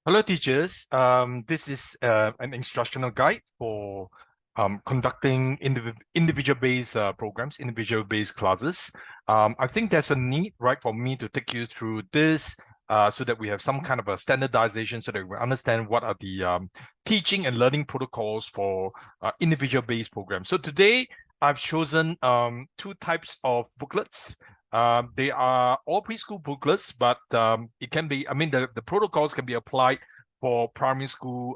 Hello, teachers. This is an instructional guide for conducting individual-based programs, individual-based classes. I think there's a need, right, for me to take you through this so that we have some kind of a standardization so that we understand what are the teaching and learning protocols for individual-based programs. So today, I've chosen two types of booklets. They are all preschool booklets, but it can be, the protocols can be applied for primary school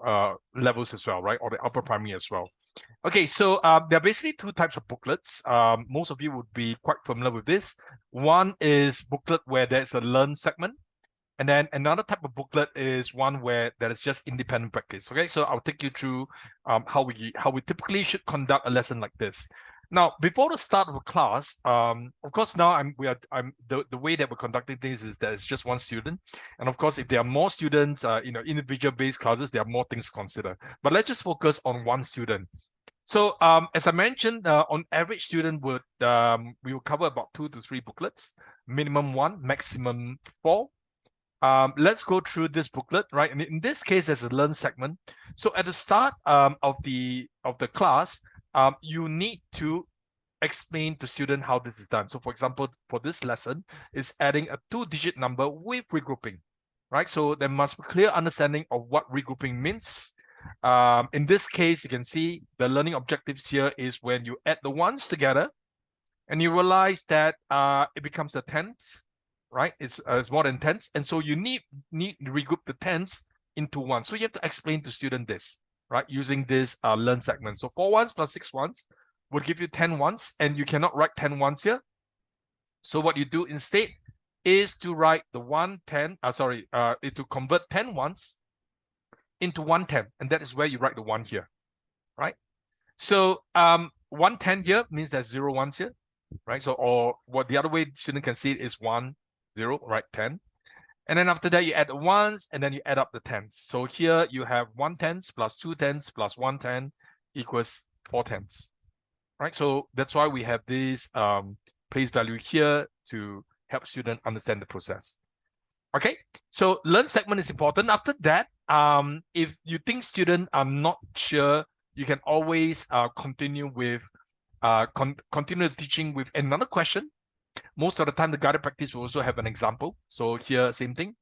levels as well, right? Or the upper primary as well. Okay, so there are basically two types of booklets. Most of you would be quite familiar with this. One is booklet where there's a learn segment. And then another type of booklet is one where there is just independent practice. Okay, so I'll take you through how we typically should conduct a lesson like this. Now, before the start of a class, of course, now the way that we're conducting things is that it's just one student, and of course, if there are more students, individual-based classes, there are more things to consider. But let's just focus on one student. So, as I mentioned, on average, student would we will cover about 2 to 3 booklets, minimum 1, maximum 4. Let's go through this booklet, right? And in this case, there's a learn segment. So at the start of the class, you need to explain to student how this is done. So for example, for this lesson, is adding a 2-digit number with regrouping, right? So there must be clear understanding of what regrouping means. In this case, you can see the learning objectives here is when you add the ones together and you realize that it becomes a tens, right? It's more than tens, and so you need to regroup the tens into one. So you have to explain to student this, right? Using this learn segment. So 4 ones plus 6 ones would give you 10 ones, and you cannot write 10 ones here. So what you do instead is to write the 110, to convert 10 ones into 110, and that is where you write the 1 here, right? So 110 here means there's 0 ones here, right? So, or what the other way student can see it is 1, 0, right? 10. And then after that, you add the ones and then you add up the tens. So here you have 1 tens plus 2 tens plus 1 10 equals 4 tens, right? So that's why we have this place value here to help student understand the process. Okay, so learn segment is important. After that, if you think student are not sure, you can always continue with continue teaching with another question. Most of the time, the guided practice will also have an example. So here, same thing.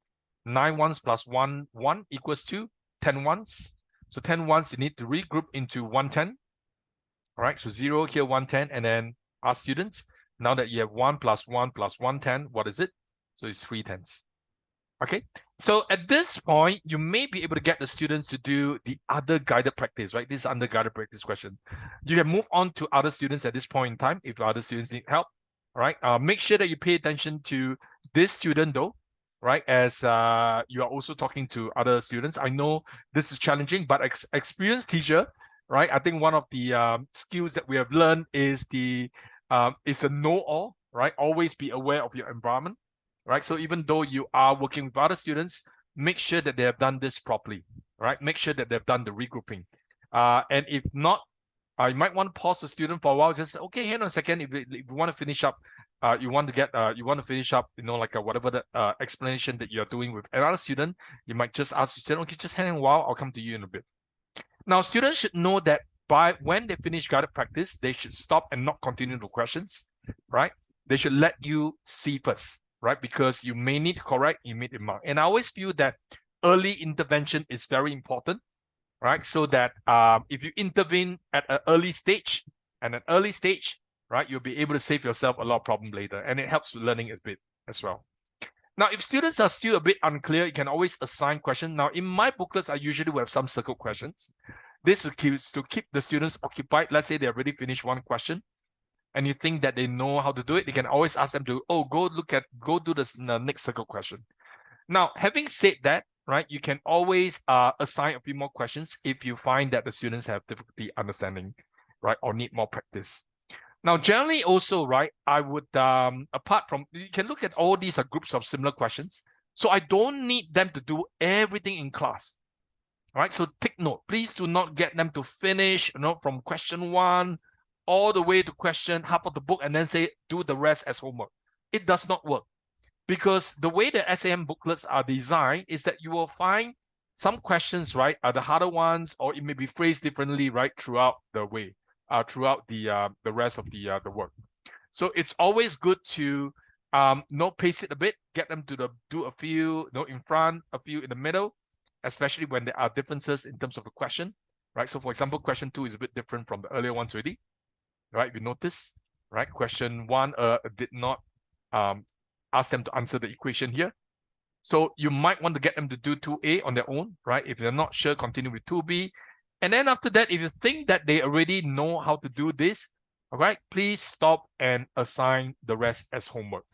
9 ones plus 1 1 equals 2, 10 ones. So 10 ones you need to regroup into 110. All right, so 0 here, 110, and then ask students, now that you have 1 plus 1 plus 110, what is it? So it's 3 tens. Okay, so at this point, you may be able to get the students to do the other guided practice, right? This is under guided practice question. You can move on to other students at this point in time if other students need help. All right, make sure that you pay attention to this student though, right? As you are also talking to other students. I know this is challenging, but experienced teacher, right? I think one of the skills that we have learned is the know-all, right? Always be aware of your environment, right? So even though you are working with other students, make sure that they have done this properly, right? Make sure that they've done the regrouping. And if not, you might want to pause the student for a while. Just okay, hang on a second. If you want to finish up, you want to finish up, like whatever the explanation that you're doing with another student, you might just ask the student, okay, just hang on a while. I'll come to you in a bit. Now, students should know that when they finish guided practice, they should stop and not continue the questions, right? They should let you see first, right? Because you may need to correct, you may need to mark. And I always feel that early intervention is very important, right? So that if you intervene at an early stage, right, you'll be able to save yourself a lot of problem later, and it helps with learning a bit as well. Now, if students are still a bit unclear, you can always assign questions. Now, in my booklets, I usually will have some circle questions. This is to keep the students occupied. Let's say they already finished one question, and you think that they know how to do it, you can always ask them to, go do this the next circle question. Now, having said that, right, you can always assign a few more questions if you find that the students have difficulty understanding, right, or need more practice. Now, generally also, right, I would, apart from, you can look at all these are groups of similar questions. So I don't need them to do everything in class, right? So take note, please do not get them to finish, from question 1 all the way to question half of the book and then say, do the rest as homework. It does not work. Because the way the SAM booklets are designed is that you will find some questions, right, are the harder ones, or it may be phrased differently, right, throughout the way, throughout the rest of the work. So it's always good to pace it a bit, get them to do a few, in front, a few in the middle, especially when there are differences in terms of the question, right? So for example, question 2 is a bit different from the earlier ones already, right? We notice, right? Question 1 did not ask them to answer the equation here. So you might want to get them to do 2A on their own, right? If they're not sure, continue with 2B. And then after that, if you think that they already know how to do this, all right, please stop and assign the rest as homework.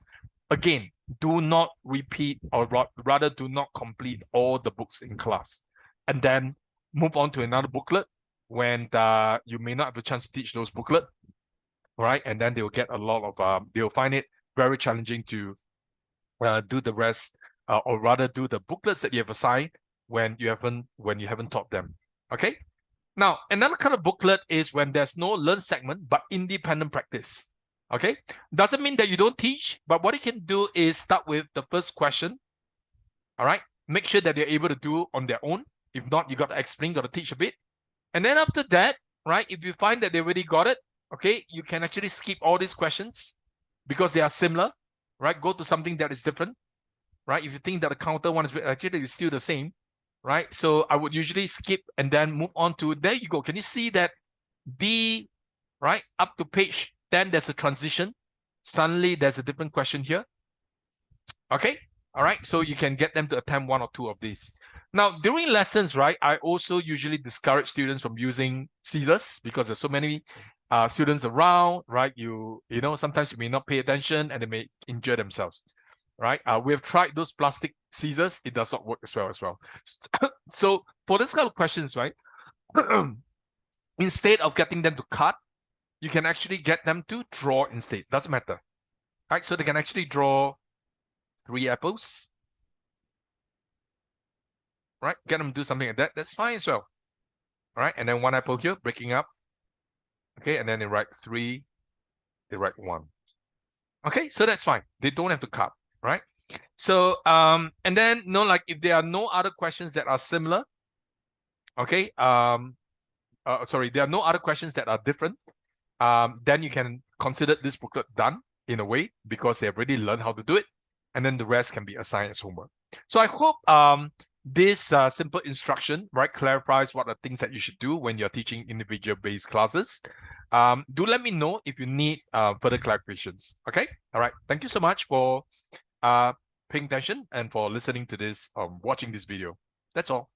Again, do not repeat, or rather do not complete all the books in class. And then move on to another booklet when you may not have a chance to teach those booklet, right? And then they'll get a lot of, they'll find it very challenging to do the rest, or rather do the booklets that you have assigned when you haven't taught them. Okay. Now, another kind of booklet is when there's no learn segment but independent practice. Okay, doesn't mean that you don't teach, but what you can do is start with the first question. All right, make sure that they're able to do on their own. If not, you got to explain, got to teach a bit. And then after that, right, if you find that they already got it, okay, you can actually skip all these questions because they are similar, right? Go to something that is different, right? If you think that the counter one is actually still the same, right? So I would usually skip and then move on to, there you go. Can you see that D, right, up to page 10, there's a transition. Suddenly there's a different question here. Okay, all right, so you can get them to attempt 1 or 2 of these. Now, during lessons, right, I also usually discourage students from using scissors because there's so many students around, right? You know, sometimes you may not pay attention and they may injure themselves, right? We have tried those plastic scissors. It does not work as well. So for this kind of questions, right, instead of getting them to cut, you can actually get them to draw instead. Doesn't matter, right? So they can actually draw 3 apples, right? Get them to do something like that. That's fine as well, all right? And then 1 apple here, breaking up. Okay, and then they write 3, they write 1. Okay, so that's fine. They don't have to cut, right? So, and then, like if there are no other questions that are similar, okay, sorry, there are no other questions that are different, then you can consider this booklet done in a way because they have already learned how to do it, and then the rest can be assigned as homework. So I hope this simple instruction, right, clarifies what are things that you should do when you're teaching individual-based classes. Do let me know if you need further clarifications. Okay, all right. Thank you so much for paying attention and for listening to this, watching this video. That's all.